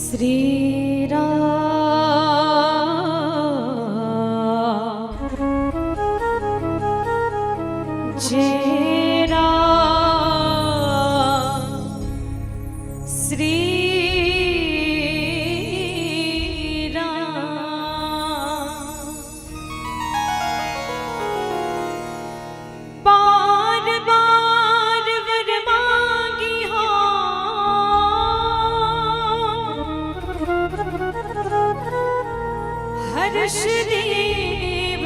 श्री राम जय राम श्री राम। बार बार वर मांगी हो हर्ष देव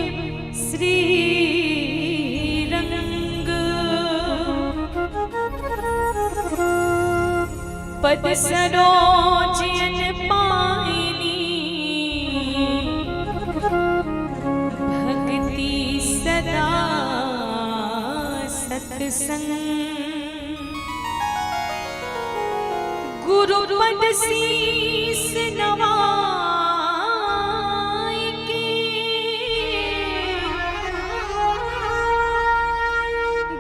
श्री रंग पद सरोजन पाइनी भक्ति सदा सत्संग गुरु पद शीस नवाई के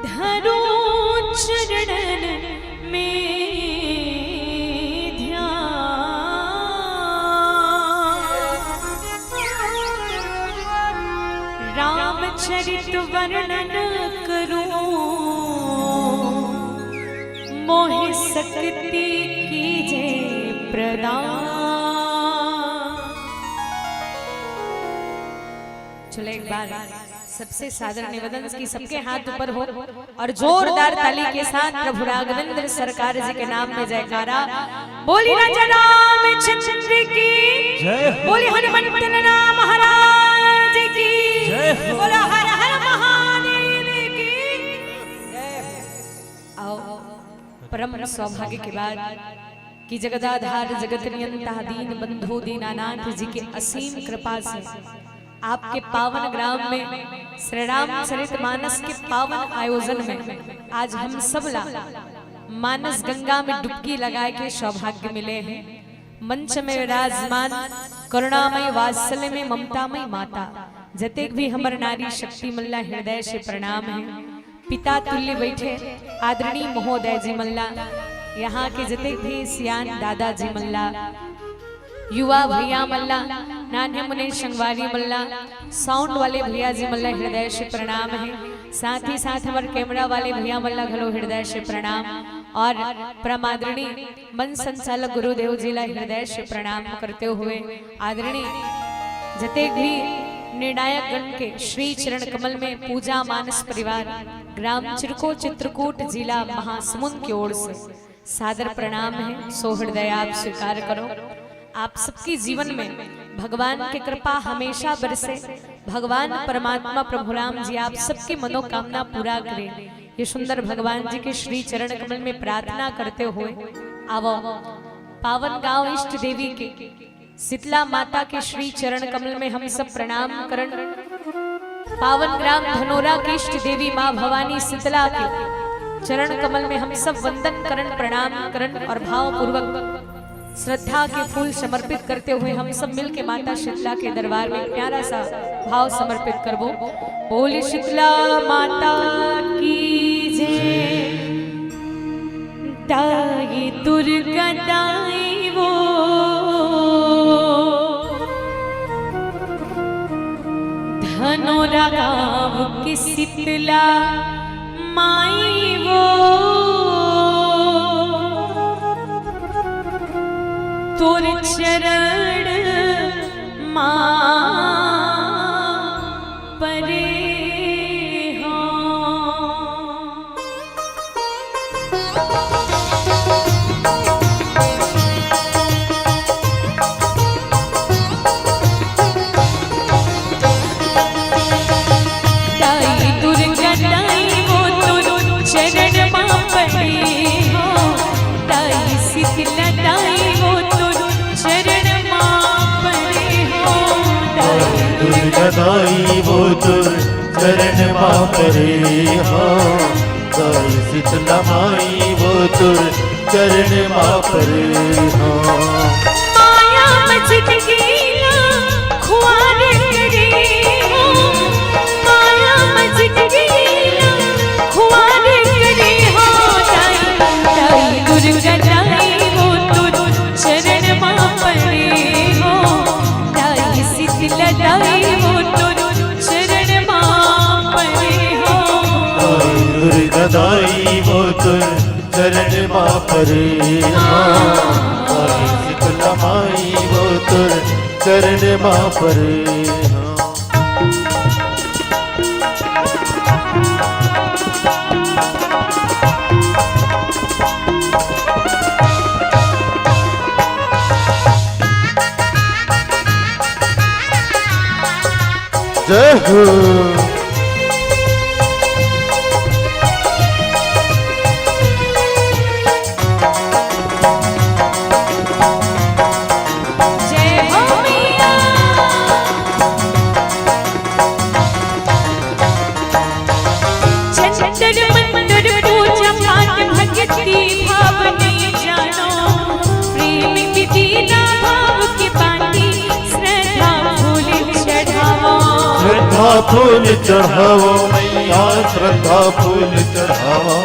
धरो चरणन में रामचरित वर्णन करूं मोह शक्ति कीजे प्रदान। चलो एक बार सबसे सादर निवेदन की सबके हाथ ऊपर हो और जोरदार ताली के साथ प्रभु राघवेंद्र सरकार जी के नाम में जयकारा। बोली राजा रामचंद्र की जय, बोली हनुमंत महाराज की जय, बोला हर हर महादेव की जय। आओ परम सौभाग्य के बाद कि जगदाधार जगत नियंता दीन बंधु दीनानाथ जी के असीम कृपा से आपके पावन ग्राम में श्री रामचरितमानस के पावन आयोजन में आज हम सब मानस गंगा में डुबकी लगाए के सौभाग्य मिले हैं। मंच में विराजमान करुणामय वात्सल्य में ममतामय माता जतेक भी हमर नारी शक्ति मल्ला हृदय से प्रणाम है। पिता तुल्य बैठे आदरणीय महोदय जी मल्ला, यहाँ के जतेक भी सियान दादाजी मल्ला, युवा भैया मल्ला, नान्य मुने संगवारी मल्ला, साउंड वाले भैया जी मल्ला हृदय से प्रणाम है। साथ ही साथ हमारे कैमरा वाले भैया मल्ला घलो हृदय से प्रणाम और परमादरणीय मन संचालक गुरुदेव जी ला हृदय से प्रणाम करते हुए आदरणीय जतेक भी निर्णायक गण के श्री चरण कमल में पूजा मानस परिवार ग्राम चिरको चित्रकूट जिला महासमुंद की ओर से सादर प्रणाम है। सो हृदय आप स्वीकार करो। आप सबके जीवन में भगवान की कृपा हमेशा बरसे, भगवान परमात्मा प्रभु राम जी आप सबकी मनोकामना पूरा करें। ये सुंदर भगवान जी के श्री चरण कमल में प्रार्थना करते हुए आवो पावन गांव इष्ट देवी के शीतला माता के श्री चरण कमल में हम सब प्रणाम करण। पावन ग्राम धनोरा की इष्ट देवी माँ भवानी शीतला के चरण कमल में हम सब वंदन करण प्रणाम करण और भाव पूर्वक श्रद्धा के फूल समर्पित करते हुए हम सब मिलके माता शीतला के दरबार में प्यारा सा भाव समर्पित करबो। बोल शीतला माता की जय। दाई दुर्गा दाई वो धनोरा गाँव की शीतला माई वो तोर चरण मां परे हो। दाई दुर्गा दाई वो तोर चरण मां परे हो। दाई शीतला दाई वो चरण मां परे हो। दुर्गा दाई वो तुर चरण मां परे हो। दाई शीतला माई वो तुर चरण मां परे हो। माया मचट गीला खुआर करे हो। माया मचट गीला खुआर करे हो। दाई दाई दुर्गा दाई वो तुर चरण मां परे हाँ ताई शीतला माई वो तुर चरण मां परे हाँ। जय हो जय हो मैया। चंचल मंदिर पूजा पाठ भक्ति भाव नहीं जानो, प्रेम की दीना भाव की बाती श्रद्धा फूल चढ़ावो। श्रद्धा फूल चढ़ावो मैया श्रद्धा फूल चढ़ावो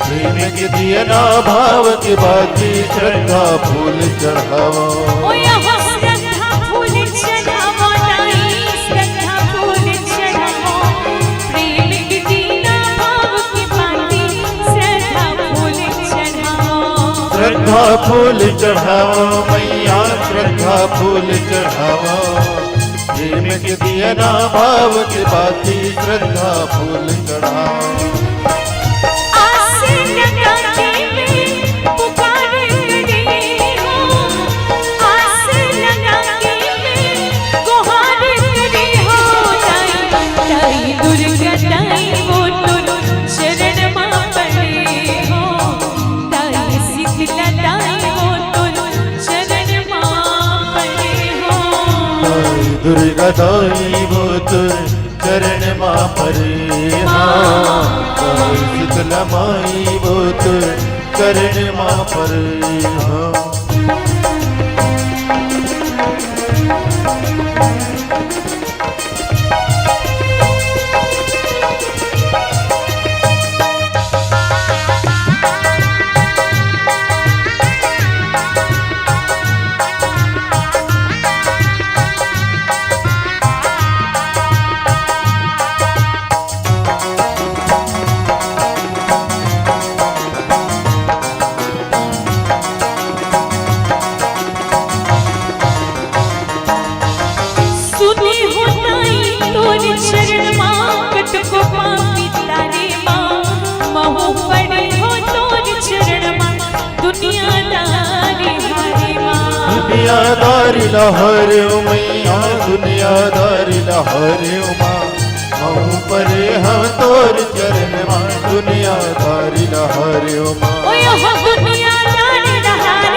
प्रेम के दिया ना भाव के बाती श्रद्धा फूल चढ़ावो। ओ यहाँ श्रद्धा फूल चढ़ावो नाई श्रद्धा फूल चढ़ावो, प्रेम की दीना भाव की बाती श्रद्धा फूल चढ़ावो। श्रद्धा फूल चढ़ावो मैया श्रद्धा फूल चढ़ावो प्रेम के दिया ना भाव के बाती श्रद्धा फूल चढ़ावो। दुर्गा दाई वो तुर चरण मां परे हाँ ताई शीतला माई वो तुर चरण मां परे हाँ। दुनियादारी लहर मैया दुनियादारी लहर माँ महू परे हम तोर चरण माँ दुनियादारी लहर माँ। ओ यहाँ दुनियादारी लहर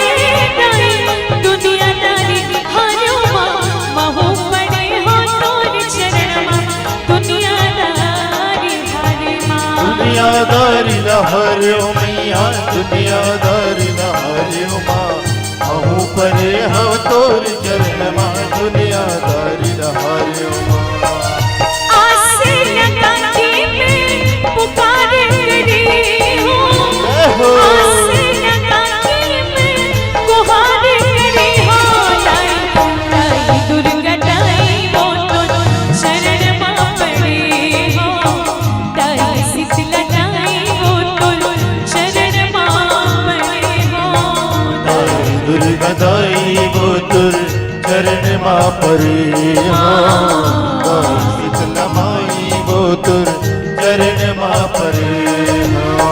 दुनियादारी लहर माँ महू परे हो तोर चरण माँ दुनियादारी लहर माँ। दुनियादारी लहर मैया दुनियादारी लहर माँ महू परे हम तोर चरण माँ दुनियादारी लहर माँ। आसे लगा के मैं पुकार करी हूँ, आसे लगा के मैं गुहार करी हूँ। ताई दुर्गा ताई वो तो शरण माँ पड़े हो, ताई शीतला ताई वो तो शरण माँ पड़े हो। ताई दुर्गा दाई वो तुर चरण मां परे हाँ ताई शीतला माई वो तुर चरण मां परे हाँ।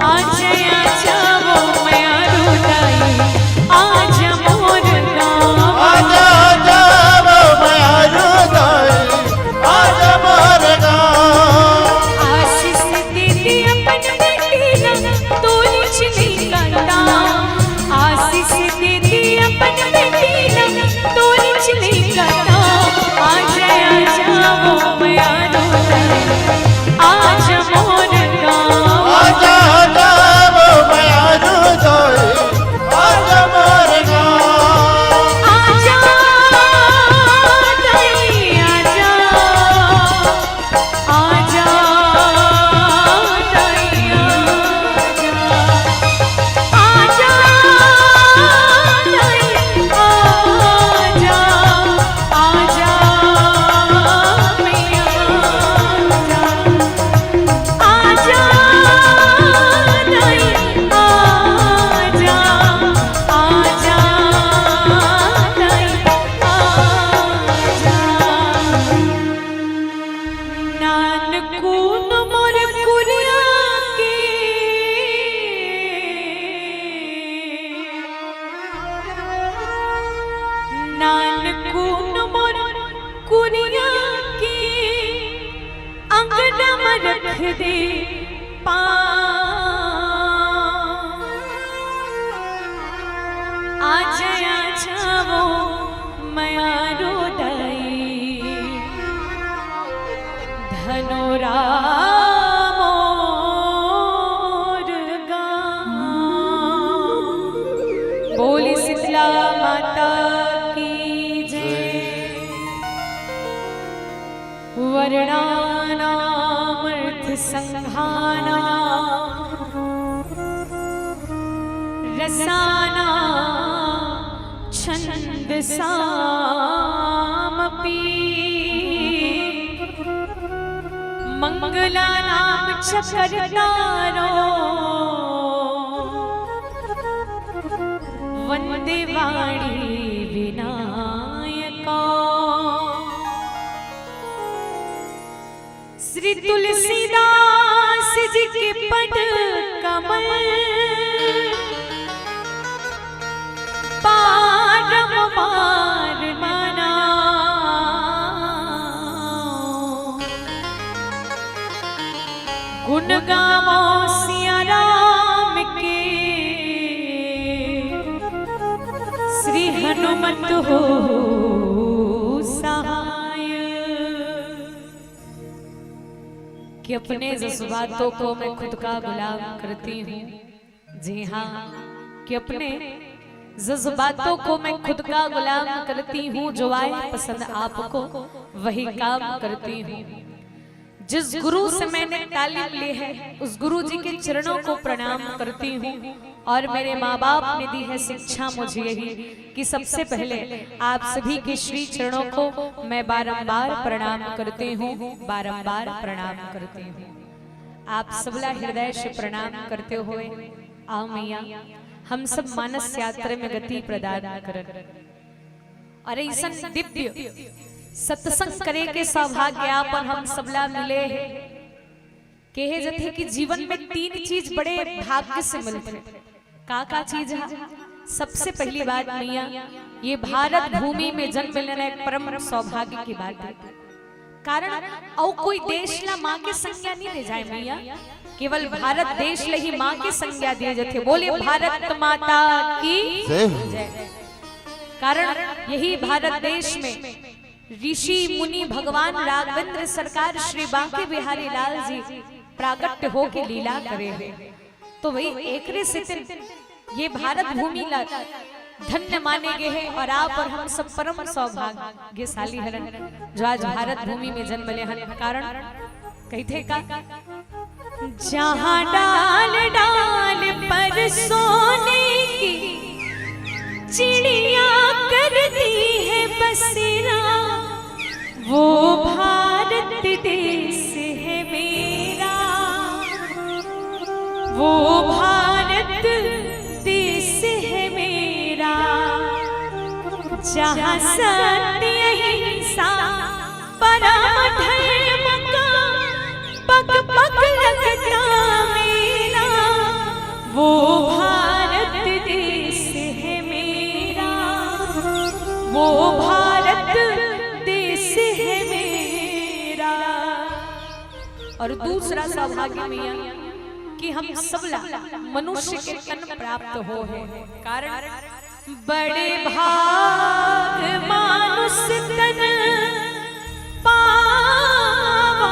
आजा वो मैं रुदाई, आजा मोर गाँव। वर्णानामर्थ संघाना रसाना छंदसामपि मंगलानाम च कर्तारो वंदे वाणी विनायका। श्री तुलसीदास जी के पद कमल पारम पार माना। गुण गावो सिया राम के श्री हनुमत हो सहाय। कि अपने जज्बातों को मैं खुद का गुलाम करती हूँ। जी हाँ, कि अपने जज्बातों को मैं खुद का गुलाम करती हूँ। जो आए पसंद आपको वही काम करती हूँ। जिस गुरु से मैंने तालीम ली है उस गुरु जी के चरणों को प्रणाम करती हूँ। और मेरे माँ बाप ने दी है शिक्षा मुझे यही कि सबसे पहले आप सभी के श्री चरणों को मैं बारंबार प्रणाम करती हूँ, बारंबार प्रणाम करती हूँ। आप सबला हृदय से प्रणाम करते हुए आओ मैया हम सब मानस यात्रा में गति प्रदान कर। और ऐसा दिव्य सत्संग करे के सौभाग्य अपन हम सबला मिले हैं। कहे जथे कि जीवन में तीन चीज बड़े भाग्य से मिलते। का चीज है? सबसे पहली बात मैया ये भारत भूमि में जन्म लेना एक परम सौभाग्य की बात है। कारण और कोई देश ला माँ के संज्ञा नहीं दे जाए मैया, केवल भारत देश ला ही माँ के संज्ञा दिए जाते। बोले भारत माता की जय। कारण यही भारत देश में ऋषि मुनि भगवान राघवेंद्र सरकार श्री बांके बिहारी लाल जी प्राकट्य हो के लीला करे हैं। तो वही एक से ये भारत भूमि ला धन्य माने गए हैं। और आप और हम सब परम सौभाग्यशाली हरन जो आज भारत भूमि में जन्म ले हन। कारण कहते का जहाँ डाल डाल पर सोने की चिड़िया करती है बसेरा, वो भारत देश है मेरा, वो भारत देश है मेरा। जहाँ सत्य अहिंसा परम धर्म का पग पग लगता मेरा, वो भारत देश है मेरा, वो भारत देश है मेरा। और दूसरा सौभाग्य मैया कि हम सबला मनुष्य के तन प्राप्त हो है। कारण बड़े भाग मानुष तन पावा,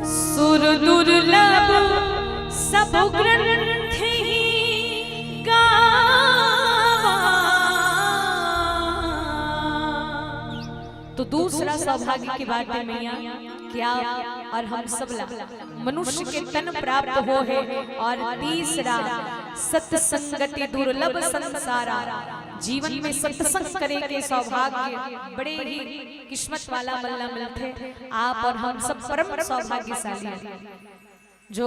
सुर दुर्लभ सब ग्रंथ ही गावा। तो दूसरा सौभाग्य की बात है मैया क्या और हम सबला मनुष्य के तन प्राप्त हो है। और तीसरा सत्संगति दुर्लभ संसारा, जीवन में सत्संग करे के सौभाग्य बड़े ही किस्मत वाला मल्ला मिलते। आप और हम सब परम सौभाग्यशाली हैं जो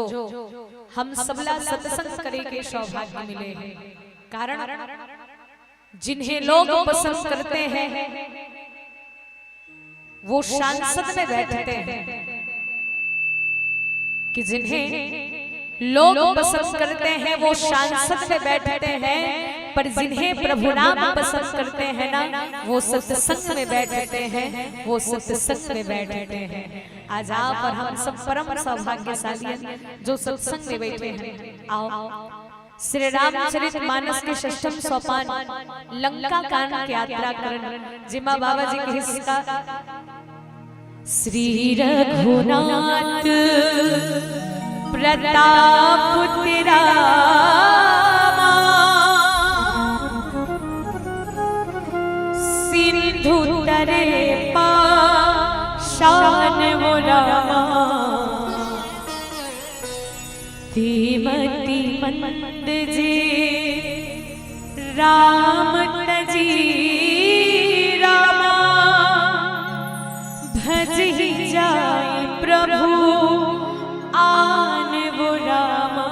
हम सबला सत्संग करे के सौभाग्य मिले हैं। कारण जिन्हें लोग पसंद करते हैं वो सांसद में बैठते हैं। कि जिन्हें लोग पसंद करते हैं वो सांसद में बैठते हैं, पर जिन्हें प्रभु नाम पसंद करते हैं ना वो सत्संग में बैठते हैं, वो सत्संग में बैठते हैं। आज आप और हम सब परम सौभाग्यशाली हैं जो सत्संग में बैठे हैं। आओ श्री रामचरितमानस के षष्ठम सोपान लंका कांड की यात्रा करन जिमा बाबा जी के हिस्सा श्री रघुनाथ प्रताप तेरा सिंधु तरे पाषाण वो रामा धीमती मंद जी राम तजी रामा भज ही जाए प्रभु आन वो रामा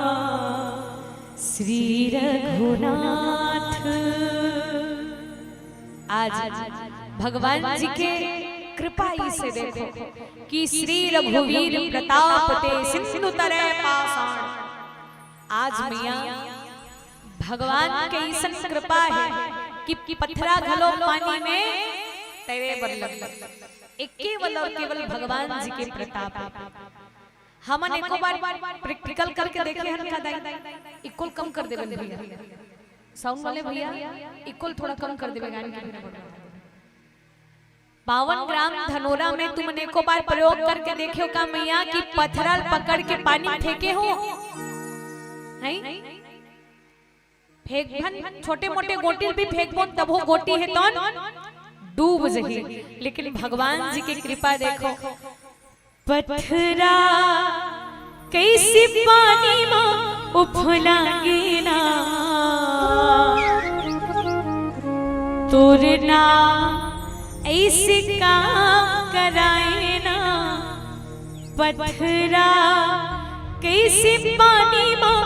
श्री रघुनाथ। आज भगवान जी के कृपा से देखो कि श्री रघुवीर प्रताप ते सिंधु तरे पाषाण। आज मियां भगवान के ईसन कृपा है कि पत्थरा घलो पानी में तेरे बल्लभ एक केवल और केवल भगवान जी के प्रताप है। हमन एको बार प्रैक्टिकल करके देखे हन का दाई इक्वल कम कर देबे भैया साउंड वाले भैया इक्वल थोड़ा कम कर देबे गान के 52 ग्राम धनोरा में तुमने एको बार प्रयोग करके देखियो का मैया कि पत्थरल पकड़ के पानी फेंके हो नहीं फेंकन छोटे मोटे गोटी भी फेंकबो तब हो गोटी है तौन डूब जही। लेकिन भगवान जी की कृपा देखो पत्थरा कैसे पानी में उफलागे ना तुरना ऐसे काम कराए ना पत्थरा कैसे पानी में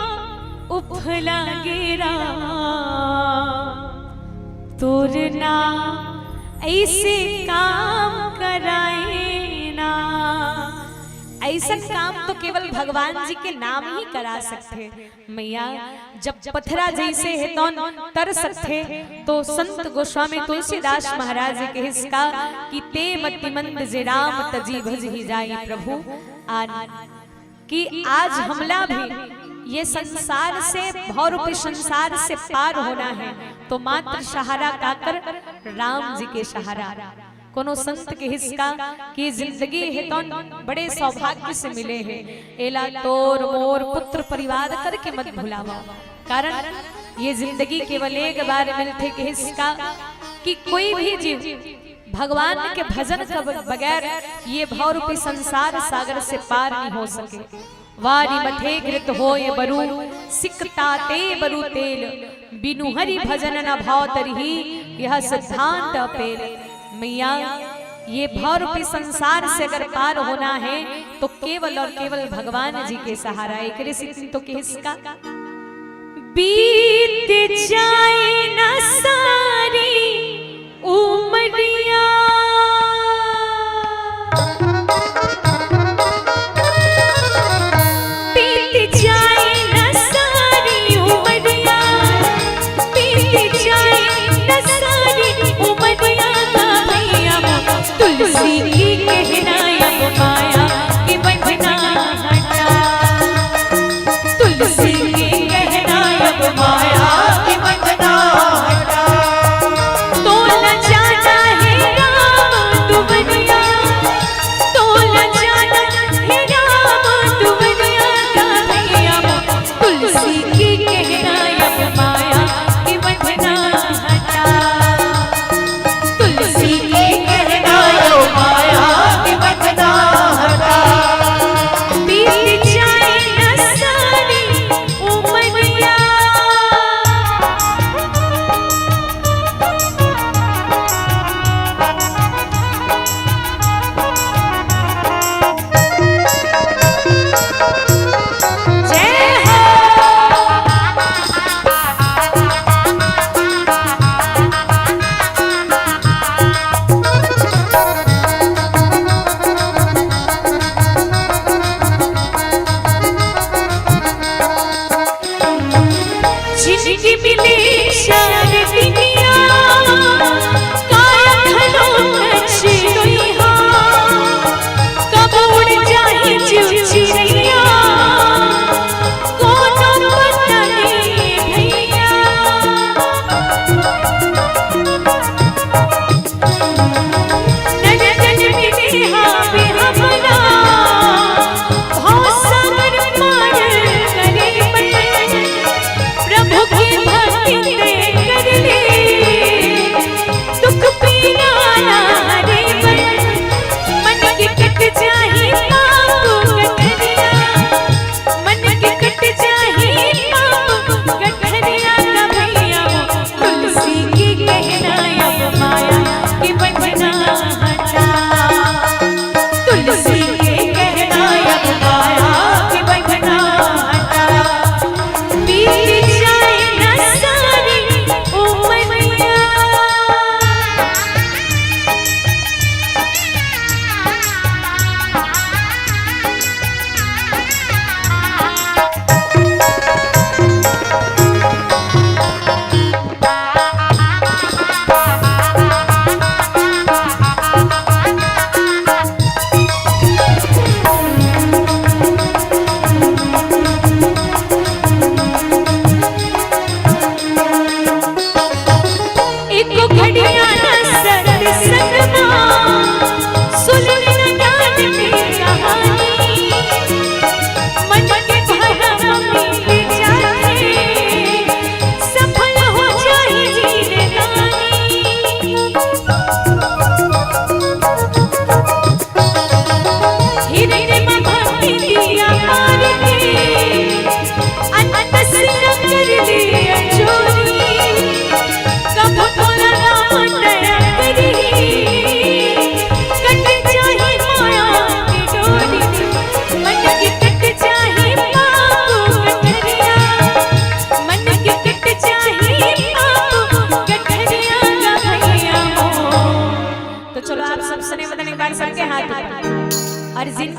उफलागे ना तुरना ऐसे काम कराए ना। ऐसा काम तो केवल भगवान जी के नाम ही करा सकते मैया। जब पत्थरा जैसे है तो तर सकते तो संत गोस्वामी तुलसीदास महाराज के हिस्सा कि ते मति मंद जे राम तजी भज ही जाए प्रभु आन। कि आज हमला भी ये संसार से भौरूपी संसार से पार होना है तो मात्र सहारा काकर राम जी के सहारा। कोनो संत के हिस्सा की जिंदगी है तो बड़े सौभाग्य से मिले हैं। एला तोर मोर पुत्र परिवार करके मत भुलावा कारण ये जिंदगी केवल एक बार मिलते के हिस्सा कि कोई भी जीव भगवान के भजन के बगैर ये भौरूपी संसार सागर से पार नहीं हो सके। वारी मथे घृत होय बरु सिकता ते बरु तेल बिनु हरि भजन न भाव तरही यह सिद्धांत अपेल। मैया ये भौरूपी संसार से अगर पार होना है तो केवल और केवल भगवान जी के सहारा। एक तो किसका बीत जाए न सारी उमरिया तुलसी की कहना अब माया की बंधना हटा तुलसी की कहना अब माया की बंधना हटा। तो न जाना है राम दुबनिया तो न जाना है राम दुबनिया का भैया तुलसी की कहना अब माया की बंधना हटा तुलसी की कहना अब माया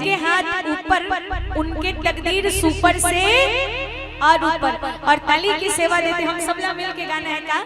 जिनके हाथ ऊपर उनके तकदीर सुपर से और ऊपर। और ताली की सेवा देते हम सबला मिल के गाना है का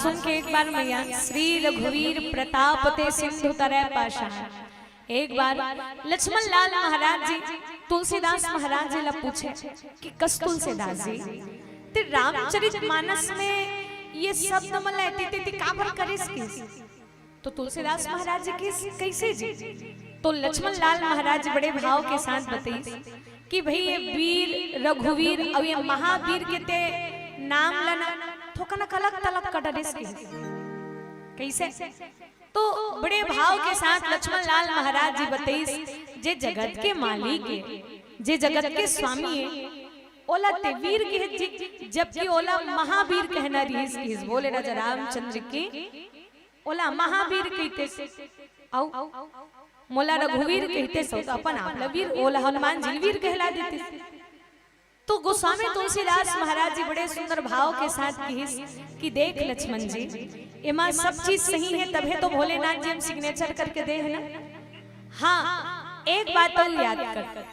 सुन के एक बार मैया श्री रघुवीर प्रताप ते सिंधु तरह पाषाण। एक बार लक्ष्मण लाल महाराज जी तुलसीदास महाराज जी ला पूछे कि कस तुलसीदास जी ते रामचरित मानस में ये शब्द मन लेती ते काबर करिस की? तो तुलसीदास महाराज जी कैसे जी? तो लक्ष्मण लाल महाराज बड़े भाव के साथ बताई कि भाई ये वीर रघुवीर और ये महावीर के ते नाम लेना थोकना कलक तलक कटरिस की कैसे? तो बड़े भाव के साथ लक्ष्मण लाल महाराज जी बताई जे जगत के मालिक है, जे जगत के स्वामी है, ओला ते वीर के जबकि ओला महावीर कहना रही बोले राजा रामचंद्र की ओला महावीर कहते औ मोला रघुवीर कहते सो तो अपन आपला वीर ओला हनुमान जी वीर कहला देते। तो गोस्वामी तुलसीदास महाराज जी बड़े सुंदर भाव के साथ कहिस कि देख लक्ष्मण जी एमा सब चीज सही है तभी तो भोलेनाथ जी हम सिग्नेचर करके दे है ना। हाँ एक बात और याद कर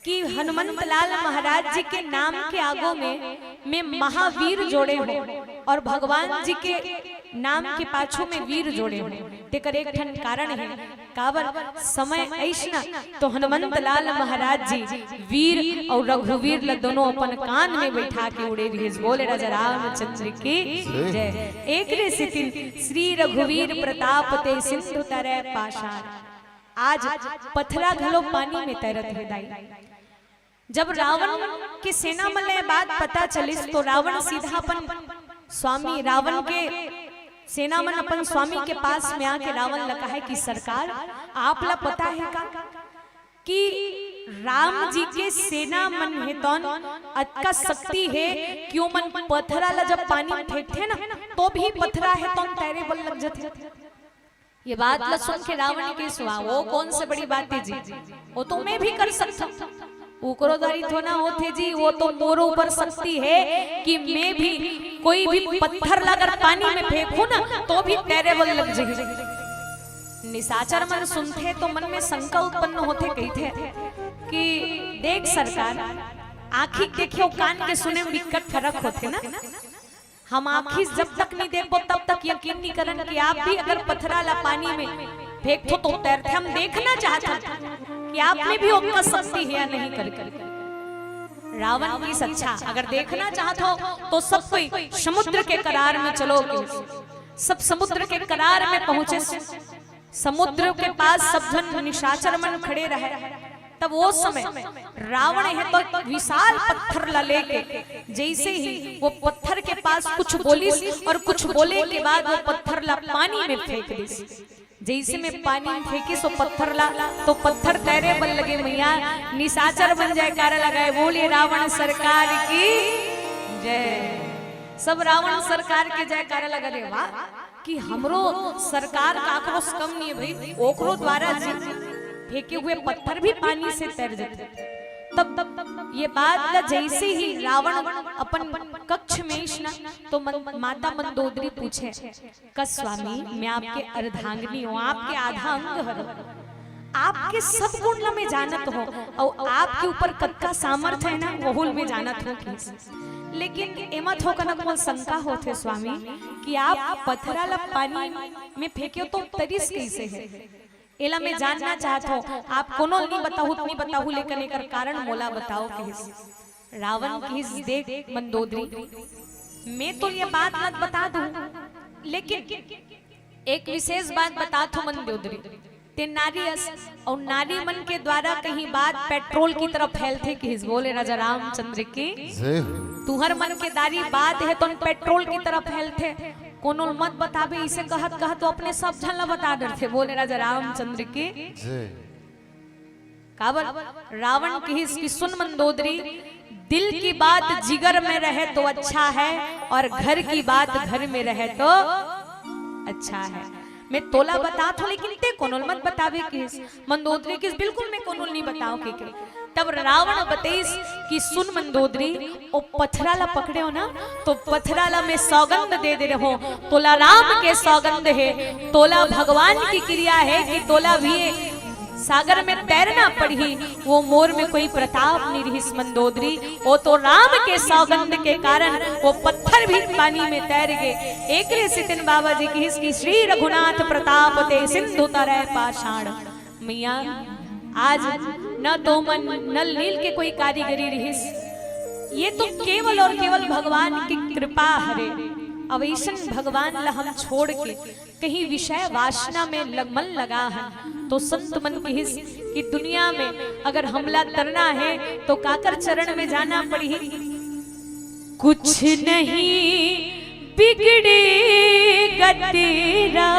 कि हनुमंत लाल महाराज जी के नाम के आगो में महावीर जोड़े हो और भगवान जी के नाम के पाछू में वीर जोड़े हो तेकर एक ठन कारण है काबर समय ऐसना तो हनुमंत लाल महाराज जी वीर और रघुवीर ल दोनों अपन कान में बैठा के उड़े रहे बोले राजा रामचंद्र की जय। एक रे सितिन श्री रघुवीर प्रताप ते सिंधु तरह पाषाण। आज पथरा घलो पानी में तैरत है दाई। जब रावण की सेना में बात पता चलिस तो रावण सीधा अपन स्वामी रावण के सेना मन अपन स्वामी के पास में आके रावण लगा है कि सरकार आप ला पता है का कि राम जी के सेना मन है तौन अतका शक्ति है क्यों मन पथरा ला जब पानी में फेंकते ना तो भी पथरा है तौन तैरे बल लग जाते। ये बात ला सुन के रावण के सुहा वो कौन से बड़ी बात है जी, वो तो मैं भी कर सकता उकरोदारी थोड़ा होते जी, वो तो मोरो ऊपर शक्ति है कि मैं भी कोई भी पत्थर लाकर पानी में फेंकूं ना तो भी तैरे बल लग जाए। निशाचर मन सुनते तो मन में शंका उत्पन्न होते कहते कि देख सरकार आँखी देखे कान के सुने में विकट फर्क होते ना। हम आँखी जब तक नहीं देखो तब तक यकीन नहीं करन कि आप भी अगर पत्थरा ला पानी में फेंको तो तैरते। हम देखना चाहते कि आप में भी उनका शक्ति है या नहीं कर रावण की सच्चा अगर देखना चाहते हो तो सब कोई समुद्र के करार में चलोगे। सब समुद्र के करार में पहुंचे, समुद्र के पास सब जन निशाचर मन खड़े रहे। तब वो समय रावण है तो विशाल पत्थर ला लेके जैसे ही वो पत्थर के पास कुछ बोलिस और कुछ बोले के बाद वो पत्थर ला पानी में फेंक दिस। जैसे में पानी में फेंकी सो पत्थर ला तो पत्थर तैरे बल लगे मैया निशाचर बन जाए कार्य लगाए बोलिए रावण सरकार की जय। सब रावण सरकार के जयकारा लगा रे वाह कि हमरो सरकार का आक्रोश कम नहीं है भाई, ओकरो द्वारा फेंके हुए पत्थर भी पानी से तैर जाते। तब ये बात जैसे ही रावण अपन कक्ष में इशना तो माता मंदोदरी पूछे कस स्वामी मैं आपके अर्धांगिनी हूँ, आपके आधा अंग हूँ, आपके सब गुण में जानत हो और आपके ऊपर कक्का सामर्थ्य है ना वहुल में जानत हो। लेकिन एमत होकर न शंका होते स्वामी कि आप पत्थरा ला पानी में फेंके तो तरिस कैसे है। एला मैं जानना चाहता हूँ आप कोनो नहीं बताहू लेकिन एकर कारण मोला बताओ कि रावण की देख मंदोदरी मैं तो ये बात मत बता दूं लेकिन एक विशेष बात बता दो मंदोदरी ते नारी और नारी मन के द्वारा कहीं बात पेट्रोल की तरफ फैलते कि बोले राजा रामचंद्र की तुहर मन के दारी बात है तो पेट्रोल की तरफ फैलते कोनो मत बताबे इसे कहत तो अपने सब झन ला बता डरते बोले राजा रामचंद्र की काबर रावण की सुन मंदोदरी दिल की बात जिगर में रहे तो अच्छा है और घर की बात घर में रहे तो अच्छा है। मैं तोला बता थो लेकिन ते कोनोल मत बतावे किस मंदोदरी किस बिल्कुल मैं कोनोल नहीं बताओ के तब रावण बतेस कि सुन मंदोदरी ओ पथरा ला पकड़े हो ना तो पथरा ला में सौगंध दे रहो तोला राम के सौगंध है, तोला भगवान की क्रिया है कि तोला भी सागर में तैरना पड़ी, वो मोर में कोई प्रताप नहीं रही मंदोदरी। वो तो राम के सौगंध के कारण वो पत्थर भी पानी में तैर गए। एक सितिन बाबा जी की श्री रघुनाथ प्रताप ते सिंधु तरह पाषाण। मैया आज न तो मन नल नील के कोई कारीगरी रहिस, ये तो केवल और केवल भगवान की कृपा हरे। अवैसन भगवान ला हम छोड़ के कहीं विषय वासना में मन लगा है तो संत मन की हिस कि दुनिया में अगर हमला तरना है तो काकर चरण में जाना पड़ी। कुछ नहीं बिगड़ेगा तेरा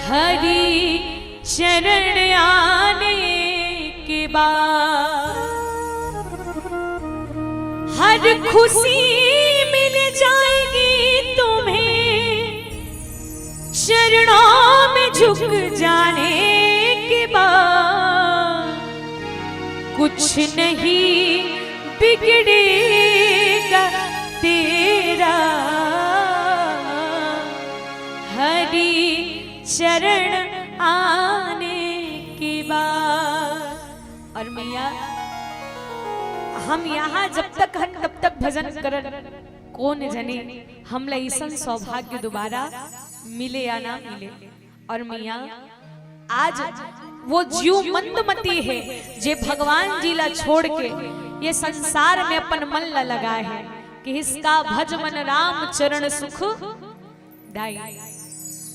हरि शरण आने के बाद, हर खुशी मिल जाएगी तुम्हें चरणों में झुक जाने के बाद। कुछ नहीं बिगड़ेगा तेरा हरि शरण आने के बाद। और मैया हम यहाँ जब तक हन तब तक भजन करन, कौन जने हम लईसन सौभाग्य दोबारा मिले या ना मिले। और मैया आज वो जीव मंदमती है जे भगवान जी ला छोड़ के ये संसार में अपन मन ला लगा है कि इसका भज मन राम चरण सुख दाई।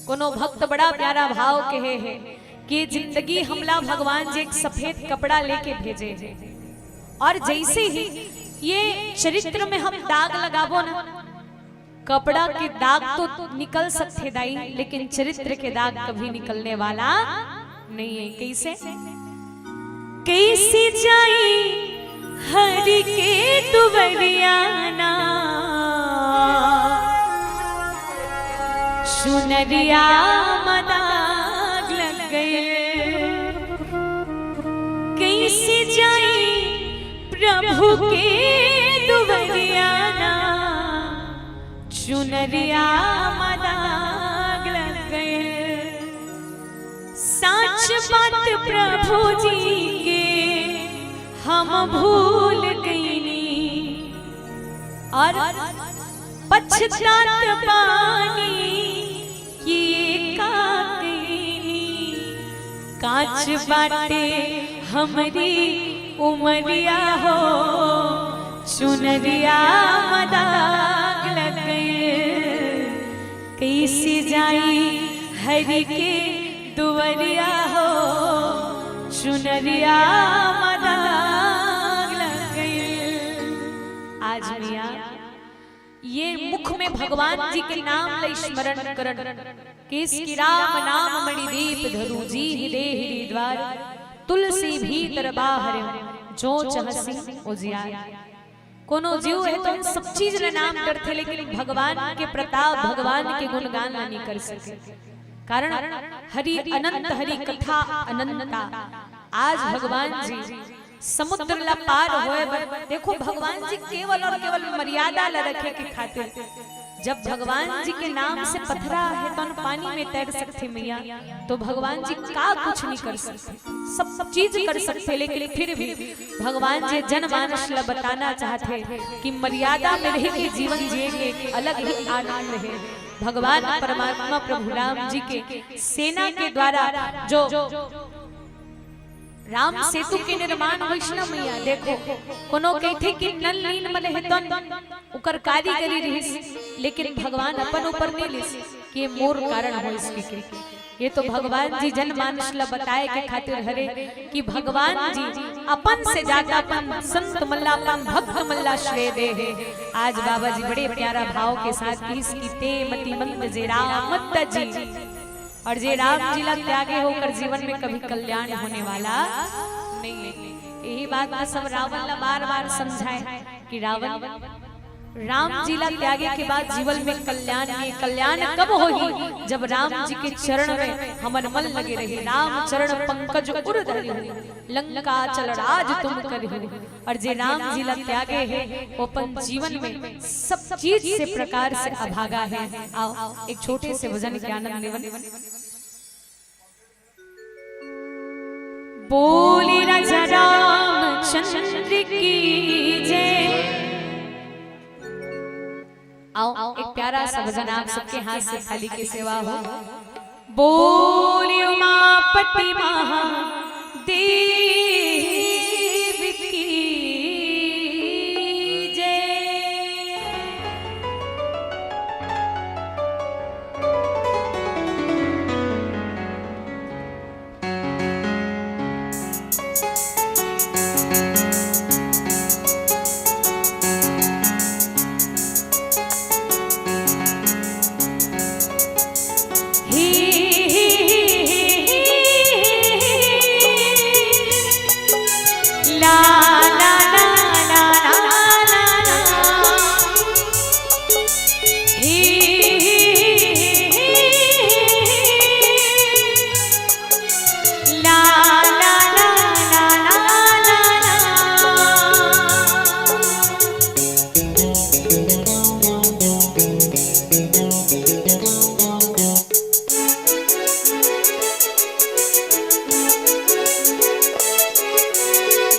कोनो भक्त बड़ा प्यारा भाव कहे है कि जिंदगी हमला भगवान जी एक सफेद कपड़ा लेके भेजे है, और जैसे ही ये चरित्र में हम दाग लगाबो ना, कपड़ा के दाग तो निकल सकते दाई, लेकिन चरित्र के दाग कभी निकलने वाला नहीं है। कैसे कैसे जाई हरि के दुवरियाना, सुनरिया मदाग लग गए। कैसे जाई प्रभु के दुवरियाना, चुनरिया मदाग लग गए। सच बात प्रभु जी के हम भूल गईनी, और पछतात पानी ये कांच बाटे हमारी उमरिया हो, चुनरिया मदाग लग गए। कैसे जाई हरि के दुवरिया हो, चुनरिया मदाग लग गए। आज मिया ये मुख में भगवान जी के नाम ले स्मरण करन, किस की राम नाम मणि दीप धरु जी हृदय हृदय द्वार, तुलसी भीतर बाहर जो चहसी उजियार। कोनो जीव है तो सब चीज रे नाम करते, लेकिन भगवान के प्रताप भगवान के गुणगान नहीं कर सके। कारण हरि अनंत, हरि कथा अनंता। आज भगवान जी समुद्र ला पार होए, देखो भगवान जी केवल और केवल मर्यादा ला रखे के खातिर। जब भगवान जी के नाम से पथरा है तो पानी में तैर सकते मैया, तो भगवान जी का कुछ नहीं कर सकते, सब चीज कर सकते। लेकिन फिर भी भगवान जी जनमानस ला बताना चाहते कि मर्यादा में रह के जीवन जिए के एक अलग ही आनंद है। भगवान परमात्मा प्रभु राम जी के सेना के द्वारा जो राम सेतु के निर्माण वैष्णव मैया देखो, कोनो कहते कि नल नील मले हेतन उकर कारीगरी रहिस, लेकिन भगवान अपन ऊपर नहीं लिस कि मोर कारण हो इसके। ये तो भगवान जी जनमानस ला बताए के खातिर हरे कि भगवान जी अपन से ज्यादा अपन संत मल्ला, अपन भक्त मल्ला श्रेय दे है। आज बाबा जी बड़े प्यारा भाव के साथ इसकी ते मति मंद जे राम मत जी, और जे राम जी ला त्यागे होकर जीवन में कभी कल्याण होने वाला नहीं है। यही बात सब रावण ला बार बार समझाए कि रावण राम जी ला त्यागे के बाद जीवन में कल्याण नहीं। कल्याण कब होगी? जब राम जी के चरण में हमर मन लगे रहे। राम चरण पंकज उर धरि, लंका चल राज तुम करिहु। और जे राम जी ला त्यागे है वो अपन जीवन में सब चीज से प्रकार से अभागा है। आओ एक छोटे से भजन के आनंद लेवन। बोली राजा रामचंद्र की जय। आओ एक प्यारा सा भजन आप सबके हाथ से थाली की सेवा हो। बोली उमापति महादेव की जय।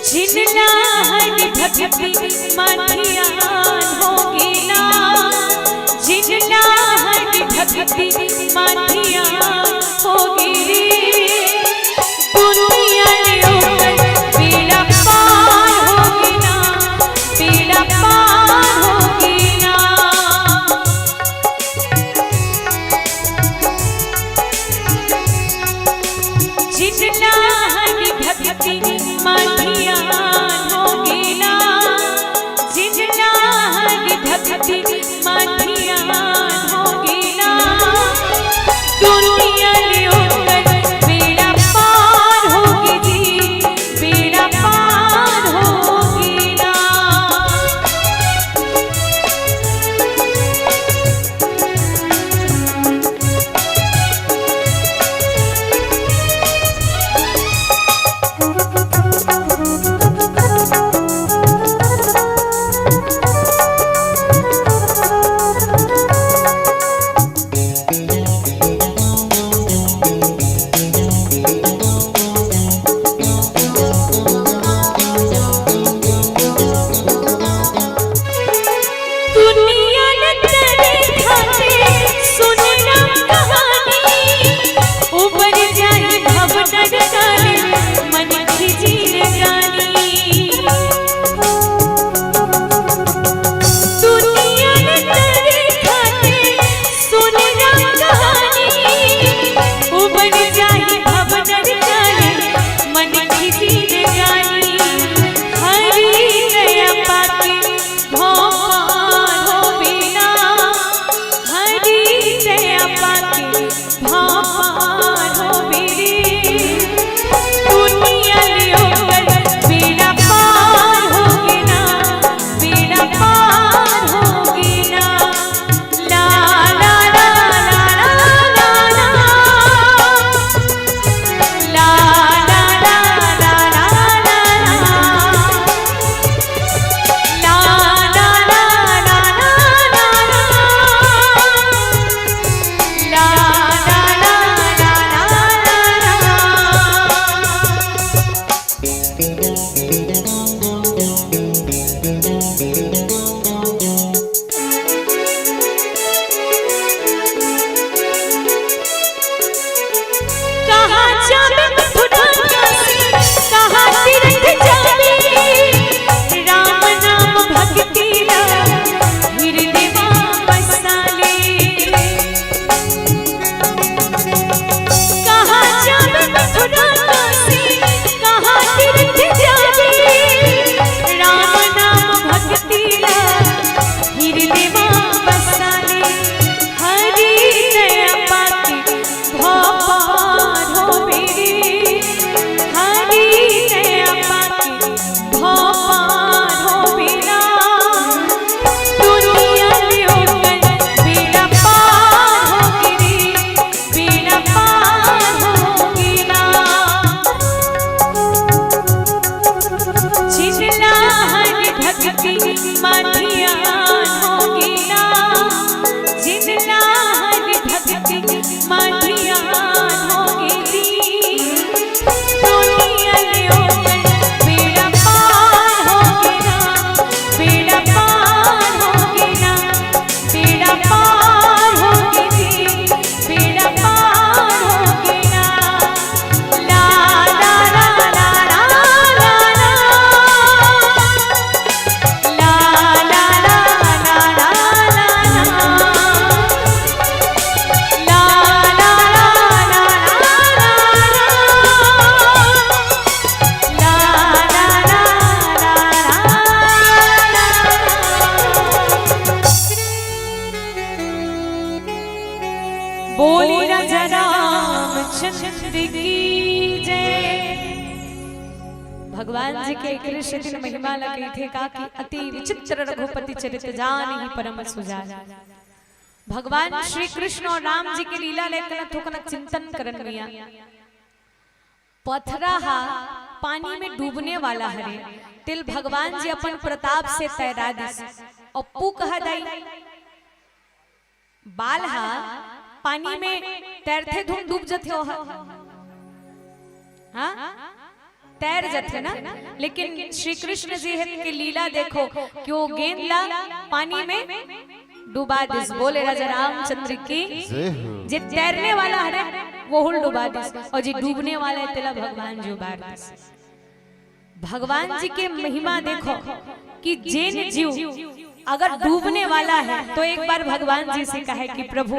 जिनला हरि भक्ति माधियान होगी ना, जिनला हरि भक्ति माधियान होगी रे, दुनिया ने ऊपर पीड़ा पार होगी ना, पीड़ा पार होगी ना। जिनला हरि भक्ति माधियान होगी ना, जिनला हरि भक्ति माधियान होगी ना, बोली राजा रामचंद्र की जय। भगवान जी के कृष्ण दिन महिमा लगी थे का कि अति विचित्र रघुपति चरित जान ही परम सुजान। भगवान श्री कृष्ण और राम जी के लीला लेकर थोकन चिंतन करन मिया पथरा पानी में डूबने वाला हरे तिल भगवान जी अपन प्रताप से तैरा दिस अप्पू कहा दाई बालहा पानी में तैरते धुन डूब जथे हो हाँ तैर जाते ना, लेकिन श्री कृष्ण जी के लीला देखो कि वो गेंद ला पानी में डुबा दिस। बोले राजा रामचंद्र की जे तैरने वाला है वो हुल डुबा दिस और जी डूबने वाला है तेला भगवान जी उबार दिस। भगवान जी के महिमा देखो कि जेन जीव अगर डूबने वाला है तो एक बार भगवान जी से कहे कि प्रभु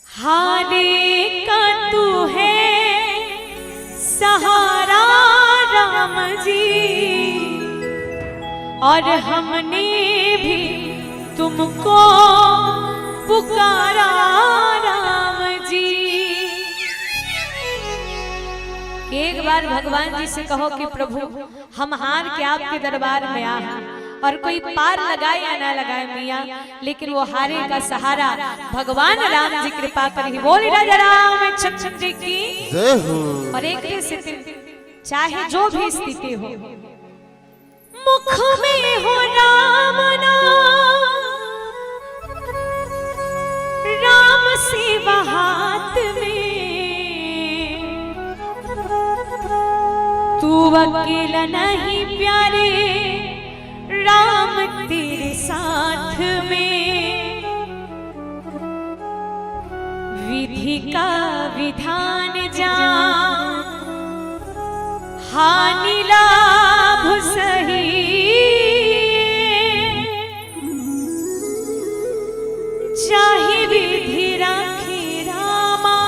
हारे का तू है सहारा राम जी और हमने भी तुमको पुकारा राम जी। एक बार भगवान जी से कहो कि प्रभु हम हार के आपके दरबार में आ और कोई पार लगाए या ना लगाए मियाँ, लेकिन वो हारे का सहारा भगवान राम जी कृपा कर ही। बोली राजा रामचंद्र की जय हो। और एक स्थिति चाहे जो भी स्थिति हो मुख में हो राम नाम राम सेवा हाथ में तू अकेला नहीं प्यारे राम तेरे साथ में विधि का विधान जान हानि लाभ सही चाहे विधि राखे रामा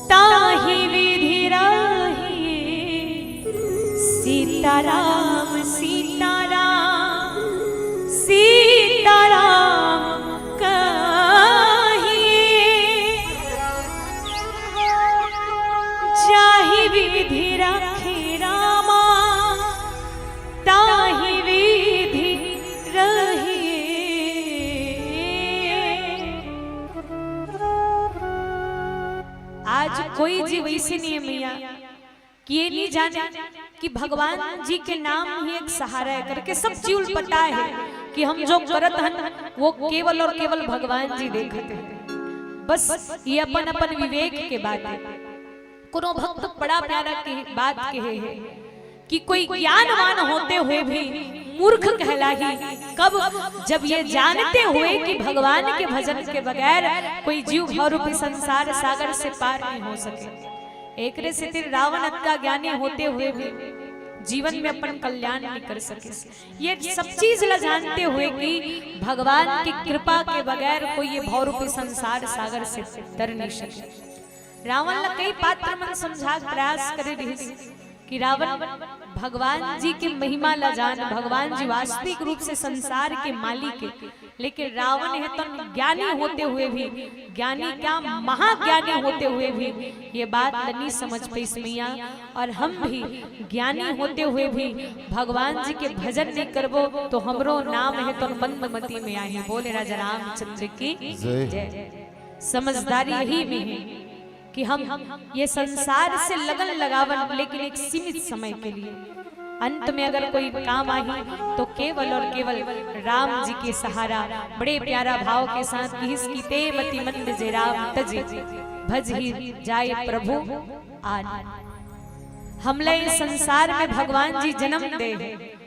ताहि विधि राहे सीताराम सीताराम सीताराम कहिए चाहे विधि राखे रामा ताहि विधि रहिए। आज कोई जीव ऐसे नहीं है मैया कि ये नहीं जाने कि भगवान जी के नाम ही एक सहारा है करके सब जीव पता है कि हम जो करत हन वो केवल और केवल भगवान जी देखते हैं। बस ये अपन अपन विवेक के बात है। कोनो भक्त बड़ा प्यारा की बात कहे है कि कोई ज्ञानवान होते हुए भी मूर्ख कहलाही कब, जब ये जानते हुए कि भगवान के भजन के बगैर कोई जीव भवरूपी संसार सागर से पार नहीं हो सके। एक से रावण अत्ता ज्ञानी होते हुए भी जीवन में अपन कल्याण नहीं कर सके। ये सब चीज ला जानते हुए कि भगवान की कृपा के बगैर कोई ये भवरूपी संसार सागर से तर नहीं सके। रावण ला कई पात्र मन समझा प्रयास करे रही कि रावण भगवान जी की महिमा ला जान, भगवान जी वास्तविक रूप से संसार के मालिक है, लेकिन रावण है तो ज्ञानी होते हुए भी, ज्ञानी क्या महाज्ञानी होते हुए भी ये बात नहीं समझ पाई मैया। और हम भी ज्ञानी होते हुए भी भगवान जी के भजन नहीं करबो तो हमरो नाम है तो मंदमती में आई। बोले राजा रामचंद्र की जय। समझदारी यही में है कि हम ये संसार से लगन लगावन, लेकिन एक सीमित समय के लिए। अंत में अगर कोई काम आई तो केवल और केवल राम जी के सहारा। बड़े प्यारा भाव के साथ कीते मति मंद जे राम तजे भज ही जाए प्रभु आन। हमले इस संसार में भगवान जी जन्म दे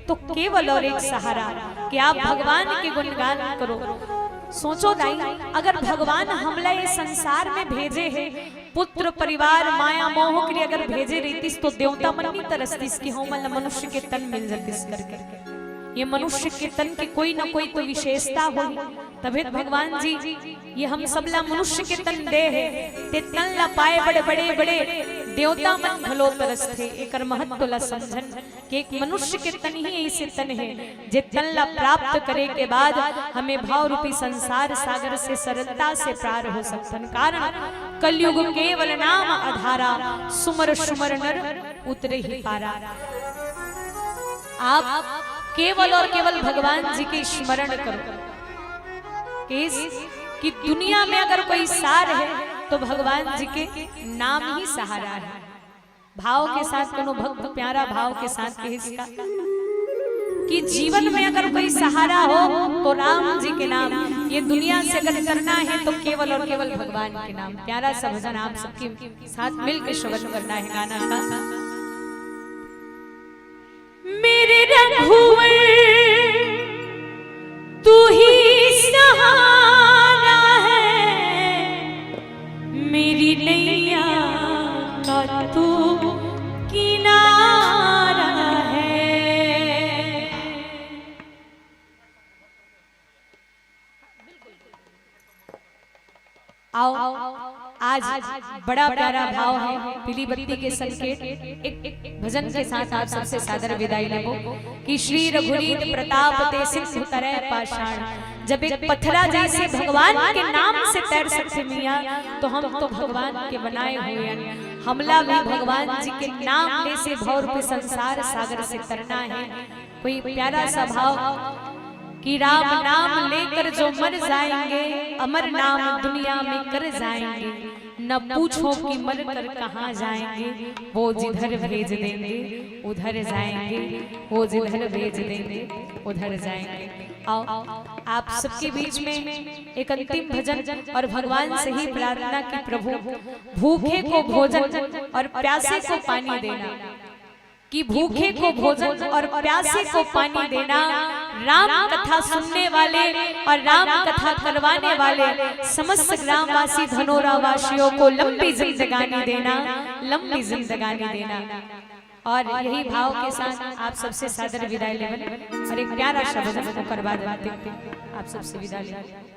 तो केवल और एक सहारा कि आप भगवान के गुणगान करो। सोचो दाई, अगर भगवान हमला ये संसार में भेजे है पुत्र परिवार माया मोह के लिए अगर भेजे रहती तो देवता मन नहीं तरसतीस कि हम मनुष्य के तन मिल जातीस करके। ये मनुष्य के तन की कोई ना कोई तो विशेषता होगी, तभी भगवान जी ये हम सबला मनुष्य के तन दे है ते तन ला पाए बड़े बड़े बड़े देवता मन भलो तरस थे एकर महत्व ला समझन कि एक मनुष्य के तन ही ऐसे तन है जे तन ला प्राप्त करे के बाद हमें भाव रूपी संसार सागर से सरलता से पार हो सकतन। कारण कलयुग केवल नाम आधारा सुमर सुमर नर उतरे ही पारा। आप केवल और केवल भगवान जी के स्मरण करो कि दुनिया में अगर कोई सार है तो भगवान जी के नाम ही सहारा है। भाव के साथ कोनो भक्त प्यारा भाव के साथ के इसका कि जीवन में अगर कोई सहारा हो तो राम जी के नाम। ये दुनिया से अगर करना है तो केवल और केवल भगवान के नाम। प्यारा सा भजन आप सबके साथ मिलकर श्रवण करना है गाना का। मेरे रघुवर तू ही सहारा है, मेरी नैया का तू किनारा है। आओ आज बड़ा प्यारा भाव है पीली बत्ती के संकेत एक भजन के साथ आप सबसे सादर विदाई लेबो कि श्री रघुरीत प्रताप ते सिंधु तरह पाषाण। जब एक पत्थरा जैसे भगवान के नाम से तैर सकते मियां तो हम तो भगवान के बनाए हुए हैं। हमला भी भगवान जी के नाम ले से भौर पे संसार सागर से तरना है। कोई प्यारा सा भाव कि राम नाम लेकर जो मर जाएंगे अमर नाम दुनिया में कर जाएंगे। न पूछो कि मर कर कहाँ जाएंगे, वो जिधर भेज देंगे उधर जाएंगे, वो जिधर भेज देंगे उधर जाएंगे। आओ आप सबके बीच में एक अंतिम भजन और भगवान से ही प्रार्थना की प्रभु भूखे को भोजन और प्यासे को पानी देना, कि भूखे को भोजन और प्यासे को पानी देना। राम कथा सुनने वाले और राम कथा करवाने वाले समस्त ग्रामवासी धनोरा वासियों को लंबी जिंदगानी देना, लंबी जिंदगानी देना। और यही भाव के साथ आप सबसे सादर विदाई लेवल और एक प्यारा शब्द को करवा देते आप सबसे विदा लेवल।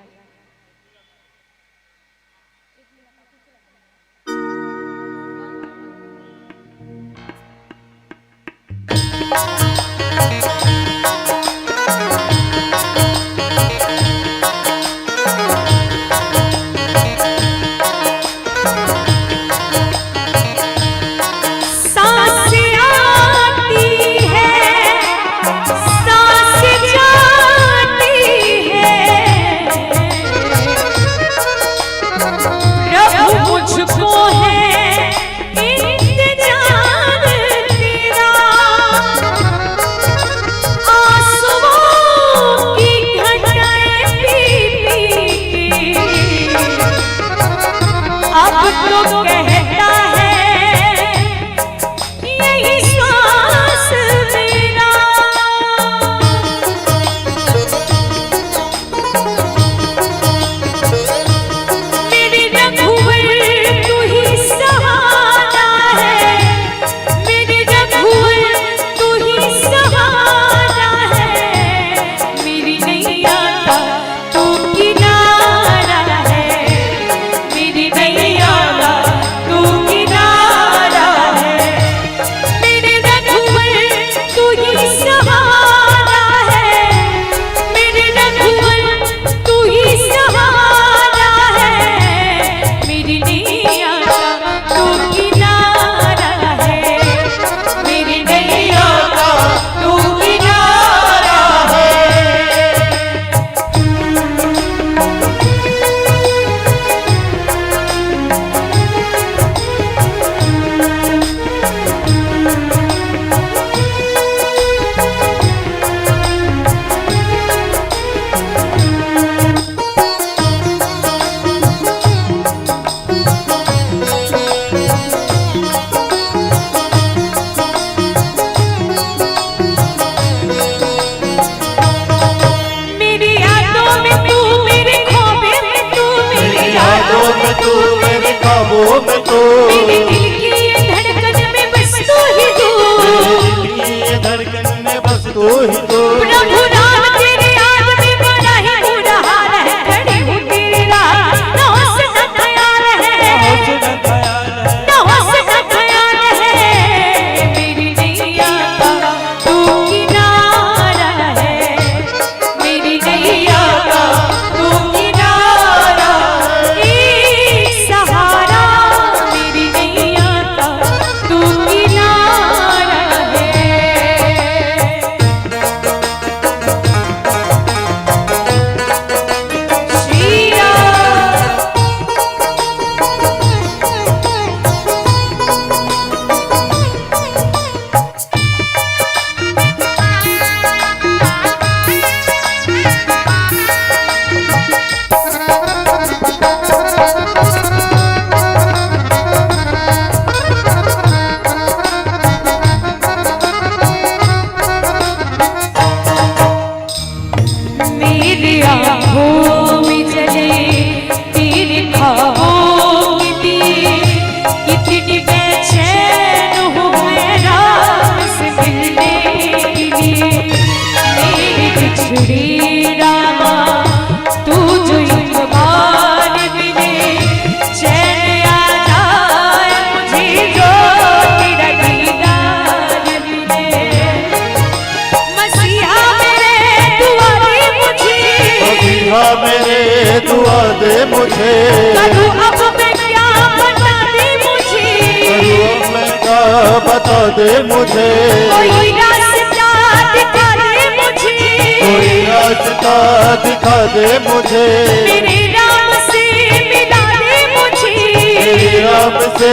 दे मुझे, कोई रास्ता दिखा दे मुझे, कोई रास्ता दिखा दे मुझे, मेरे राम से मिला दे मुझे, मेरे राम से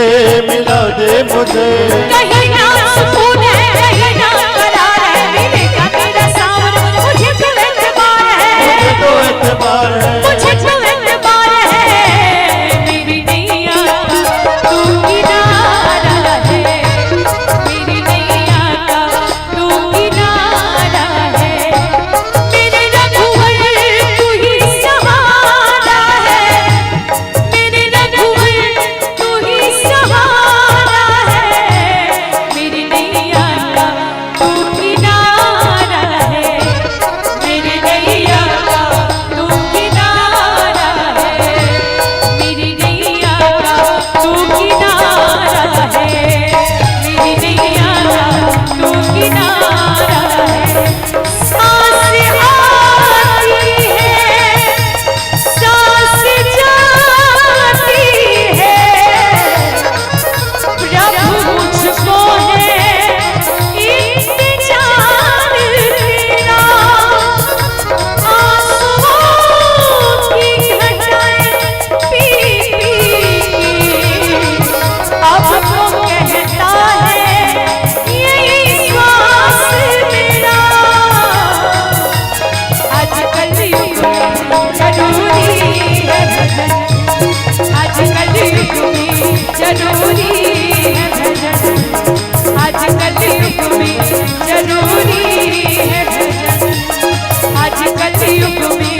मिला दे मुझे। कहीं ना सुकून है कहीं ना करार है, मिलेगा तेरा सावन मुझे तो एतबार है, मुझे तो एतबार है, मुझे तो एतबार है, मेरी नैया का तू किनारा है, मेरी नैया का तू किनारा है, मेरे रघुवर तू ही सहारा है, मेरे रघुवर तू ही सहारा है, मेरी नैया का तू किनारा है, मेरी नैया का तू किनारा है, मेरी नैया का तू किनारा है, मेरी नैया का तू किनारा है। सांस आती है सांस जाती है, प्रभु मुझको है इंतजार तेरा, आंसुओं की घटाएं पी अब तो कहता है यही श्वास मेरा, आजकल युग में जरूरी है भजन, आजकल युग में जरूरी है भजन, आजकल युग में जरूरी है भजन, आजकल युग में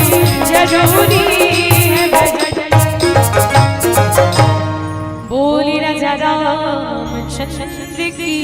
जरूरी है भजन। बोली राजा रामचंद्र की